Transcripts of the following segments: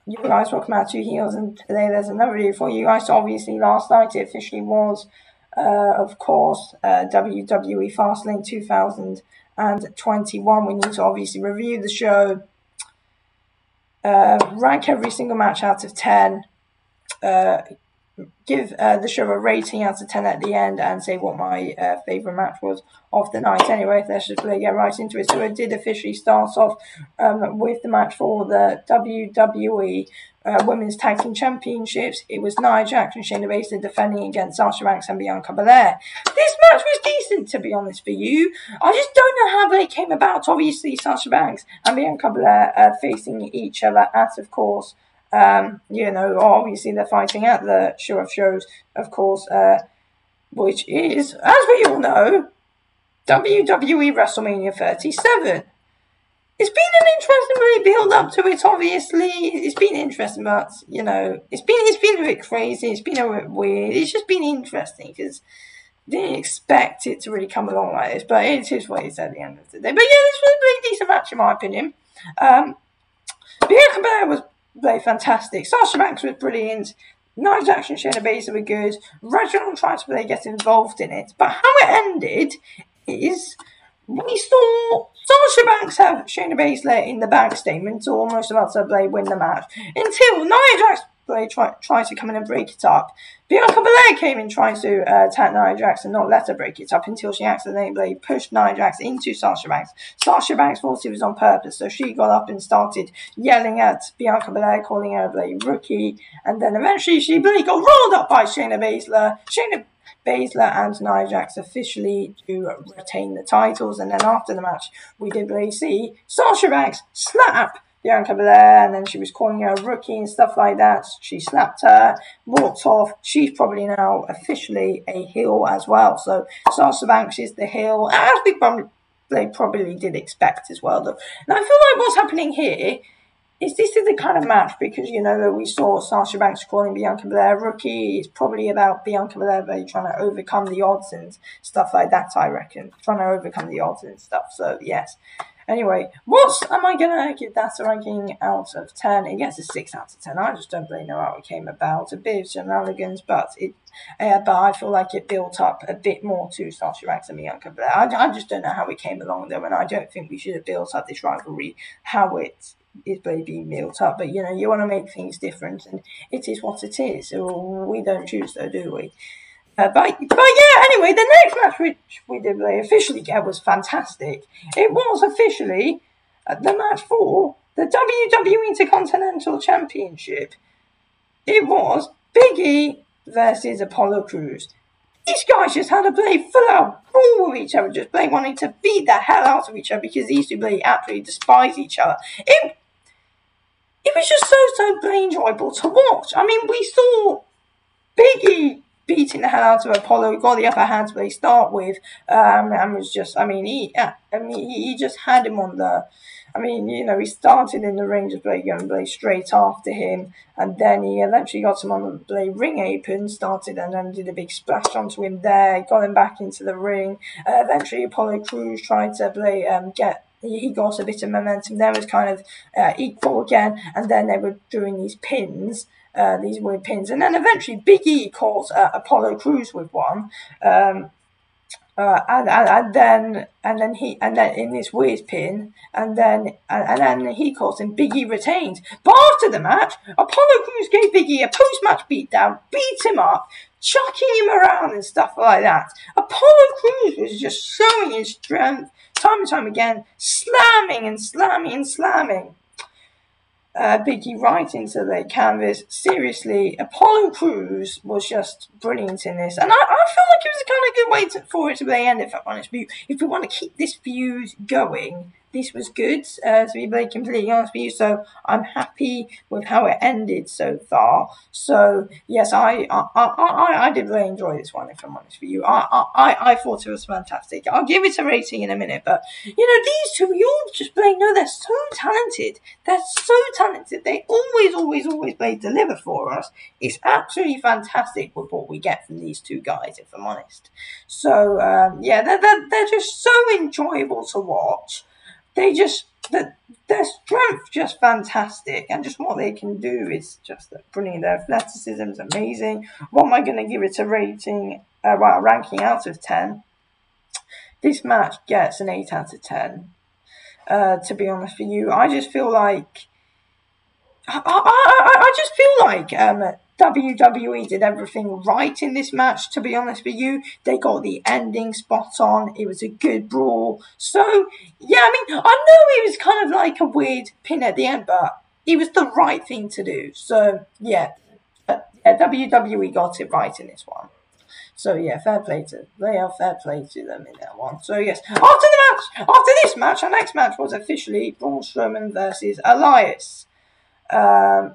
you guys welcome our two heels, and today there's another video for you guys. So obviously last night it officially was, of course, WWE Fastlane 2021. We need to obviously review the show, rank every single match out of 10, give the show a rating out of 10 at the end, and say what my favourite match was of the night. Anyway, let's just get right into it. So it did officially start off with the match for the WWE Women's Tag Team Championships. It was Nia Jax and Shayna Baszler defending against Sasha Banks and Bianca Belair. This match was decent, to be honest with you. I just don't know how they came about. Obviously, Sasha Banks and Bianca Belair facing each other at, of course, obviously they're fighting at the Show of Shows, of course, which is, as we all know, WWE WrestleMania 37. It's been an interesting build up to it. Obviously, it's been interesting, but it's been a bit crazy. It's been a bit weird. It's just been interesting because I didn't expect it to really come along like this, but it is what it is at the end of the day. But yeah, this was a pretty decent match in my opinion. Bianca Belair was fantastic. Sasha Banks was brilliant. Nia Jax and Shayna Baszler were good. Reginald tried to get involved in it, but how it ended is we saw Sasha Banks have Shayna Baszler in the back statement, almost about to win the match, until Nia Jax tried to come in and break it up. Bianca Belair came in trying to attack Nia Jax and not let her break it up until she accidentally pushed Nia Jax into Sasha Banks. Sasha Banks thought it was on purpose, so she got up and started yelling at Bianca Belair, calling her a rookie, and then eventually she got rolled up by Shayna Baszler. Shayna Baszler and Nia Jax officially do retain the titles, and then after the match we did see Sasha Banks slap Bianca Belair, and then she was calling her a rookie and stuff like that. She slapped her, walked off. She's probably now officially a heel as well. So Sasha Banks is the heel, as we probably did expect as well, though. Now I feel like what's happening here is this is the kind of match, because that we saw Sasha Banks calling Bianca Belair rookie. It's probably about Bianca Belair trying to overcome the odds and stuff like that, I reckon. Trying to overcome the odds and stuff, so yes. Anyway, what am I going to give that a ranking out of 10? It gets a 6 out of 10. I just don't really know how it came about. A bit of shenanigans, but I feel like it built up a bit more to Sasha Banks and Bianca Belair. I just don't know how it came along, though, and I don't think we should have built up this rivalry how it is being built up. But, you want to make things different, and it is what it is. So we don't choose, though, do we? But yeah, anyway, the next match which we did officially get was fantastic. It was officially the match for the WWE Intercontinental Championship. It was Big E versus Apollo Crews. These guys just had a full-out brawl with each other, just wanting to beat the hell out of each other, because these two absolutely despise each other. It was just so enjoyable to watch. I mean, we saw Big E beating the hell out of Apollo, got the upper hand to start with, and was just, he just had him on the, he started in the ring just going straight after him, and then he eventually got him on the ring apron, started and then did a big splash onto him there, got him back into the ring. Eventually Apollo Crews tried to he got a bit of momentum there, was kind of equal again, and then they were doing these pins, these weird pins, and then eventually Big E caught Apollo Crews with one, and then in this weird pin, and then he caught him. Big E retained, but after the match, Apollo Crews gave Big E a post-match beatdown, beat him up, chucking him around and stuff like that. Apollo Crews was just showing his strength time and time again, slamming and slamming and slamming Big E right into the canvas. Seriously, Apollo Crews was just brilliant in this, and I feel like it was a kind of good way for it to end, if I'm honest with you. If we want to keep this feud going, this was good, to be completely honest with you, so I'm happy with how it ended so far. So yes, I did really enjoy this one, if I'm honest with you. I thought it was fantastic. I'll give it a rating in a minute, but these two, you all just know they're so talented. They're so talented. They always deliver for us. It's absolutely fantastic with what we get from these two guys, if I'm honest. So yeah, they're just so enjoyable to watch. they just their strength just fantastic, and just what they can do is just brilliant. Their athleticism is amazing. What am I going to give it a rating? A ranking out of 10. This match gets an 8 out of 10. To be honest with you, I just feel like WWE did everything right in this match, to be honest with you. They got the ending spot on. It was a good brawl. So, yeah, I mean, I know it was kind of like a weird pin at the end, but it was the right thing to do. So, yeah, WWE got it right in this one. So, yeah, fair play to them in that one. So, yes, after this match, our next match was officially Braun Strowman versus Elias. Yeah.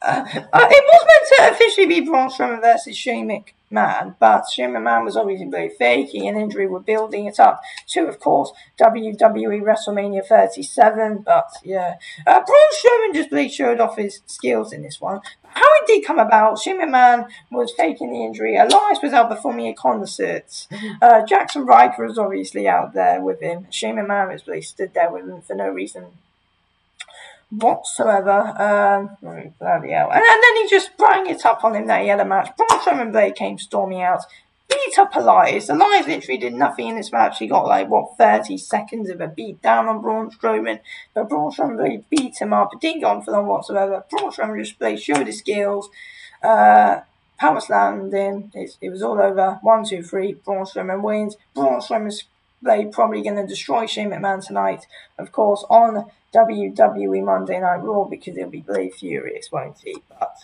It was meant to officially be Braun Strowman versus Shane McMahon, but Shane McMahon was obviously faking an injury. We're building it up to, of course, WWE WrestleMania 37. But yeah, Braun Strowman just showed off his skills in this one. How it did come about, Shane McMahon was faking the injury. Elias was out performing a concert. Jackson Ryker was obviously out there with him. Shane McMahon was stood there with him for no reason whatsoever. Bloody hell. And then he just sprang it up on him that he had a match. Braun Strowman Blade came storming out, beat up Elias. Elias literally did nothing in this match. He got 30 seconds of a beat down on Braun Strowman, but Braun Strowman Blade beat him up. It didn't go on for long whatsoever. Braun Strowman just showed his skills. Power slammed in. It was all over. 1, 2, 3. Braun Strowman wins. Braun Strowman's Blade probably going to destroy Shane McMahon tonight, of course, on WWE Monday Night Raw, because he'll be Blade furious, won't he? But,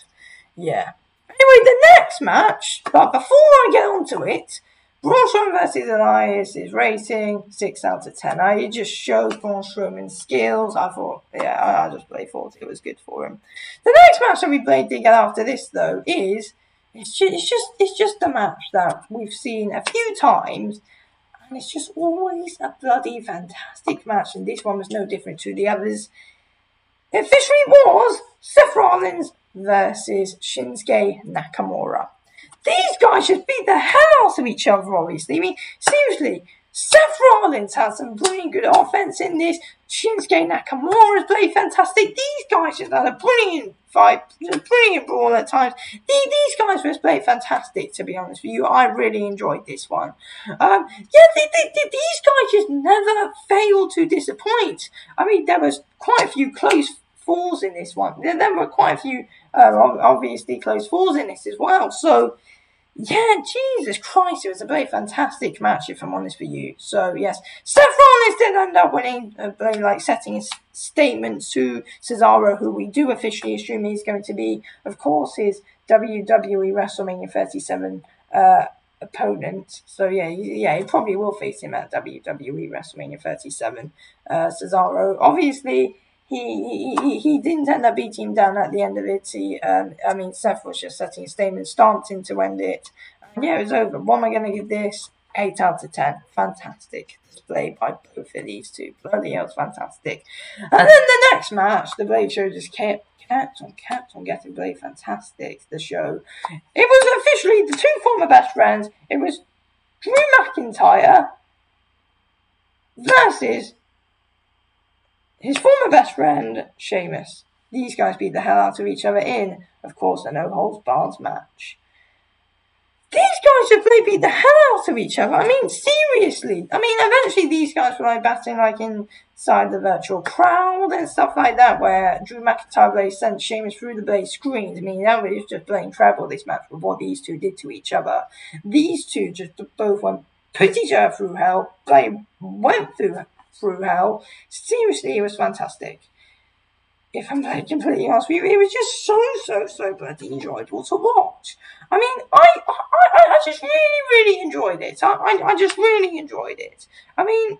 yeah. Anyway, the next match, but before I get on to it, Braun Strowman versus Elias is rating 6 out of 10. It just shows Braun Strowman's skills. I thought, yeah, I just thought it was good for him. The next match that we did get after this, though, is it's just a match that we've seen a few times. And it's just always a bloody fantastic match, and this one was no different to the others. It officially was Seth Rollins versus Shinsuke Nakamura. These guys just beat the hell out of each other, obviously. I mean, seriously, Seth Rollins had some brilliant good offense in this. Shinsuke Nakamura's played fantastic. These guys just had a brilliant fight, a brilliant brawl at times. These guys just played fantastic, to be honest with you. I really enjoyed this one. These guys just never failed to disappoint. I mean, there was quite a few close falls in this one. There were quite a few, obviously, close falls in this as well. So, yeah, Jesus Christ, it was a very fantastic match, if I'm honest with you. So, yes, Seth Rollins did end up winning, setting his statement to Cesaro, who we do officially assume he's going to be, of course, his WWE WrestleMania 37 opponent. So, he probably will face him at WWE WrestleMania 37. Cesaro, obviously, he didn't end up beating him down at the end of it. Seth was just setting a statement, stomped in to end it. And yeah, it was over. What am I going to give this? 8 out of 10. Fantastic display by both of these two. Bloody hell, fantastic. And then the next match, the Blade Show just kept on getting Blade fantastic. The show. It was officially the two former best friends. It was Drew McIntyre versus his former best friend, Sheamus. These guys beat the hell out of each other in, of course, a no-holds-barred match. These guys just beat the hell out of each other. I mean, seriously. I mean, eventually these guys were battling inside the virtual crowd and stuff like that, where Drew McIntyre sent Sheamus through the Blade screens. I mean, that was just playing treble, this match, with what these two did to each other. These two just both put each other through hell. Blade went through hell. Seriously, it was fantastic. If I'm completely honest with you, it was just so bloody enjoyable to watch. I mean, I just really enjoyed it. I just really enjoyed it. I mean,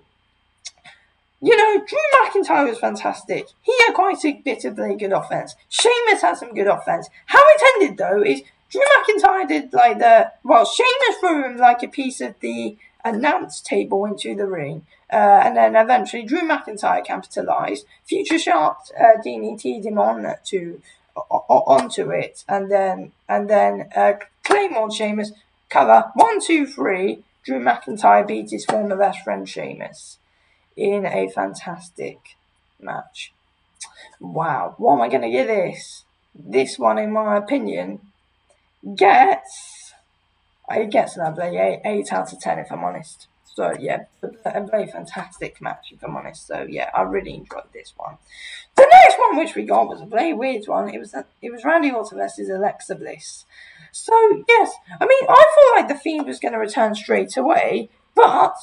Drew McIntyre was fantastic. He had quite a bit of really good offense. Sheamus had some good offense. How it ended, though, is Drew McIntyre did Sheamus threw him a piece of the announce table into the ring, and then eventually Drew McIntyre capitalized. Future Sharp DDT'd him onto it, and then Claymore Sheamus cover 1, 2, 3. Drew McIntyre beat his former best friend Sheamus. in a fantastic match. Wow, what am I going to give this? This one, in my opinion, gets an 8 out of 10, if I'm honest. So yeah, a very fantastic match, if I'm honest. So yeah, I really enjoyed this one. The next one which we got was a very weird one. It was Randy Orton versus Alexa Bliss. So yes, I mean, I thought like the Fiend was going to return straight away, but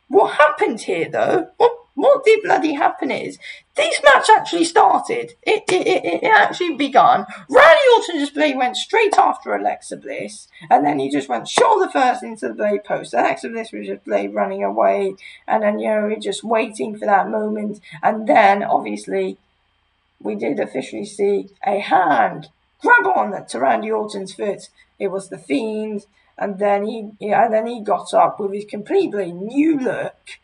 what happened here though? What did bloody happen is this match actually started. It actually begun. Randy Orton just went straight after Alexa Bliss, and then he just went shoulder first into the blade post. Alexa Bliss was just running away, and then just waiting for that moment, and then obviously we did officially see a hand grab on to Randy Orton's foot. It was the Fiend, and then he got up with his completely new look.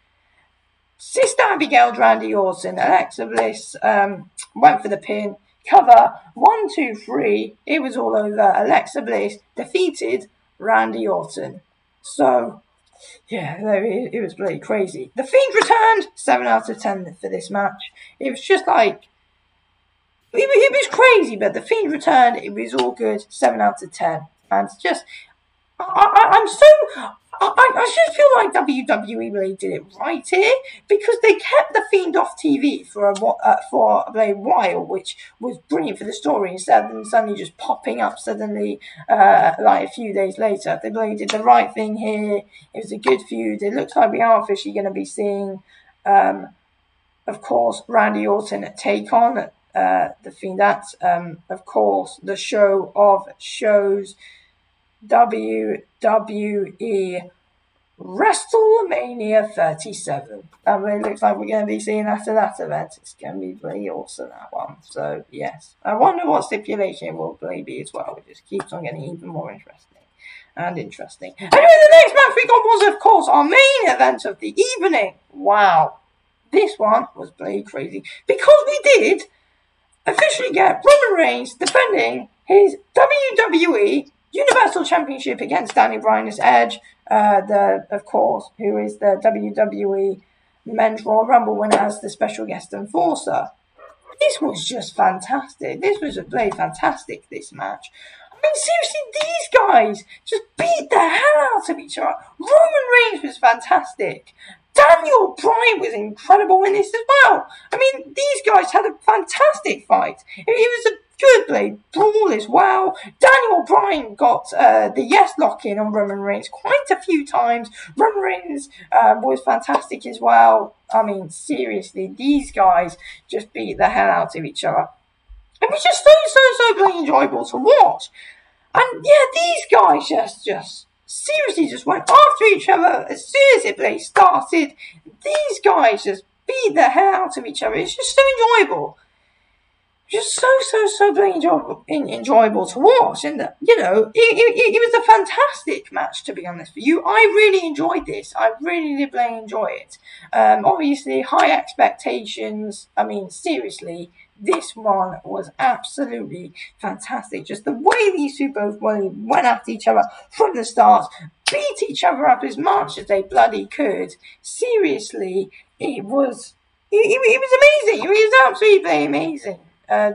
Sister Abigail, Randy Orton, Alexa Bliss went for the pin. Cover 1, 2, 3. It was all over. Alexa Bliss defeated Randy Orton. So yeah, it was really crazy. The Fiend returned. 7 out of 10 for this match. It was just like it was crazy, but the Fiend returned. It was all good. 7 out of 10, and just I just feel like WWE really did it right here, because they kept the Fiend off TV for a while, which was brilliant for the story, instead of them suddenly just popping up suddenly like a few days later. They really did the right thing here. It was a good feud. It looks like we are officially going to be seeing, of course, Randy Orton take on the Fiend. That's, of course, the show of shows, WWE WrestleMania 37. It looks like we're going to be seeing after that event. It's going to be really awesome, that one. So, yes. I wonder what stipulation it will be as well. It just keeps on getting even more interesting. Anyway, the next match we got was, of course, our main event of the evening. Wow. This one was really crazy, because we did officially get Roman Reigns defending his WWE Universal Championship against Daniel Bryan as Edge, of course, who is the WWE Men's Royal Rumble winner, as the special guest enforcer. This was just fantastic. This was really fantastic, this match. I mean, seriously, these guys just beat the hell out of each other. Roman Reigns was fantastic. Daniel Bryan was incredible in this as well. I mean, these guys had a fantastic fight. It was a good brawl as well. Daniel Bryan got the yes lock in on Roman Reigns quite a few times. Roman Reigns was fantastic as well. I mean, seriously, these guys just beat the hell out of each other. It was just so really enjoyable to watch. And yeah, these guys just seriously just went after each other as soon as it started. These guys just beat the hell out of each other. It's just so enjoyable. Just so very enjoyable to watch, and it was a fantastic match, to be honest with you. I really enjoyed this. I really did enjoy it. Obviously, high expectations. I mean, seriously, this one was absolutely fantastic. Just the way these two both went at each other from the start, beat each other up as much as they bloody could. Seriously, it was amazing. It was absolutely amazing.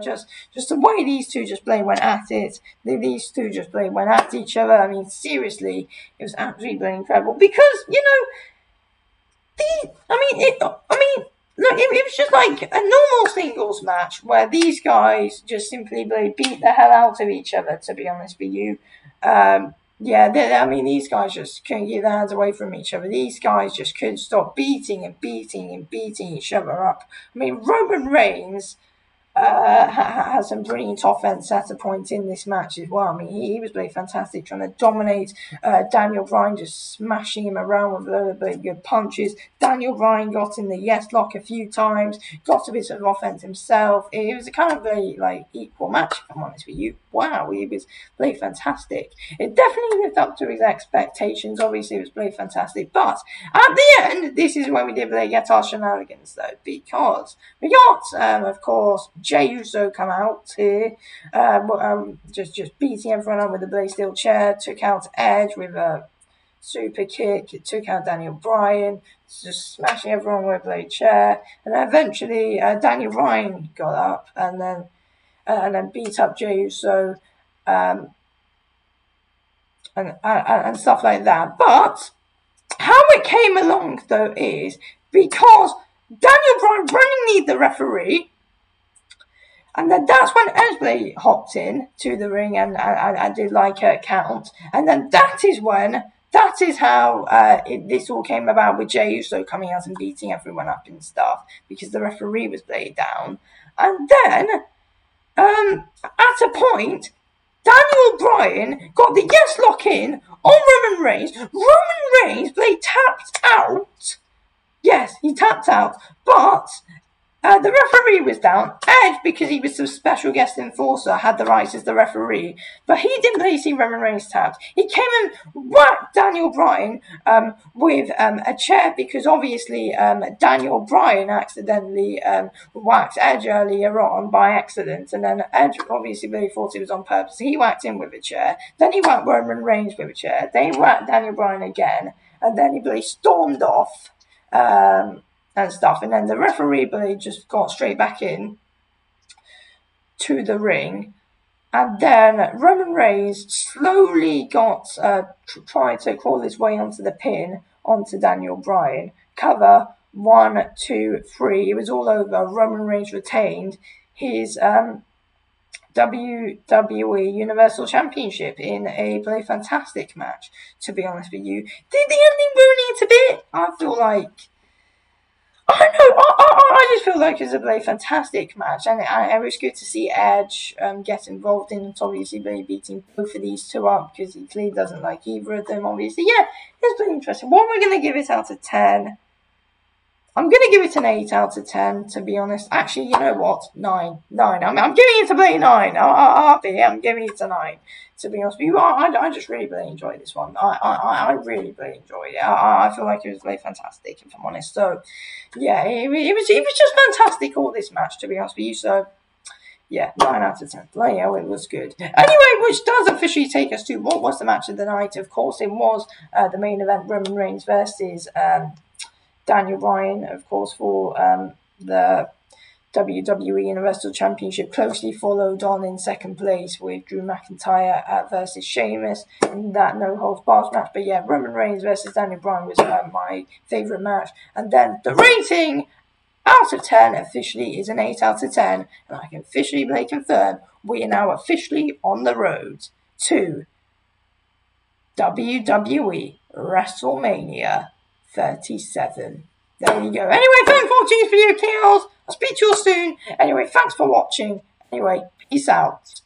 Just the way these two just went at it. These two just went at each other. I mean, seriously, it was absolutely incredible. Because look, it was just like a normal singles match where these guys just simply beat the hell out of each other. To be honest with you, these guys just couldn't get their hands away from each other. These guys just couldn't stop beating each other up. I mean, Roman Reigns has some brilliant offense at a point in this match as well. I mean, he was really fantastic, trying to dominate Daniel Bryan, just smashing him around with really good punches. Daniel Bryan got in the yes lock a few times, got a bit of offense himself. It was a kind of very equal match, if I'm honest with you. Wow, it was really fantastic. It definitely lived up to his expectations. Obviously, it was really fantastic. But at the end, this is when we did get our shenanigans, though, because we got, of course, Jey Uso come out here, just beating everyone up with a blade steel chair, took out Edge with a super kick, it took out Daniel Bryan, just smashing everyone with a chair. And then eventually Daniel Bryan got up and then beat up Jey Uso and stuff like that. But how it came along, though, is because Daniel Bryan running the referee, and then that's when Esbley hopped in to the ring and did like a count, and then that is how this all came about, with Jey Uso coming out and beating everyone up and stuff because the referee was laid down. And then at a point, Daniel Bryan got the yes lock in on Roman Reigns. Roman Reigns tapped out. Yes, he tapped out, but the referee was down. Edge, because he was some special guest enforcer, had the rights as the referee, but he didn't see Roman Reigns tapped. He came and whacked Daniel Bryan with a chair, because obviously Daniel Bryan accidentally whacked Edge earlier on by accident, and then Edge obviously really thought it was on purpose. He whacked him with a chair, then he whacked Roman Reigns with a chair, then he whacked Daniel Bryan again, and then he stormed off. And stuff, and then the referee just got straight back in to the ring, and then Roman Reigns slowly tried to crawl his way onto the pin onto Daniel Bryan. Cover 1, 2, 3. It was all over. Roman Reigns retained his WWE Universal Championship in a very fantastic match. To be honest with you, did the ending ruin it a bit? I feel like. I don't know. I just feel like it was a very fantastic match, and it was good to see Edge get involved in it. Obviously, beating both of these two up, because he clearly doesn't like either of them. Obviously, yeah, it's pretty interesting. What am I going to give it out of 10? I'm going to give it an 8 out of 10, to be honest. Actually, you know what? 9. I'm giving it a play 9. I'm giving it a 9, to be honest with you. I just really enjoyed this one. I really enjoyed it. I feel like it was very fantastic, if I'm honest. So, yeah, it was just fantastic, all this match, to be honest with you. So, yeah, 9 out of 10. Like, yeah, it was good. Anyway, which does officially take us to what was the match of the night. Of course, it was the main event, Roman Reigns versus Daniel Bryan, of course, for the WWE Universal Championship, closely followed on in second place with Drew McIntyre versus Sheamus in that no-holds-barred match. But yeah, Roman Reigns versus Daniel Bryan was my favourite match. And then the rating out of 10 officially is an 8 out of 10. And I can officially confirm we are now officially on the road to WWE WrestleMania 37. There you go. Anyway, thanks for watching this video, Chaos. I'll speak to you all soon. Anyway, thanks for watching. Anyway, peace out.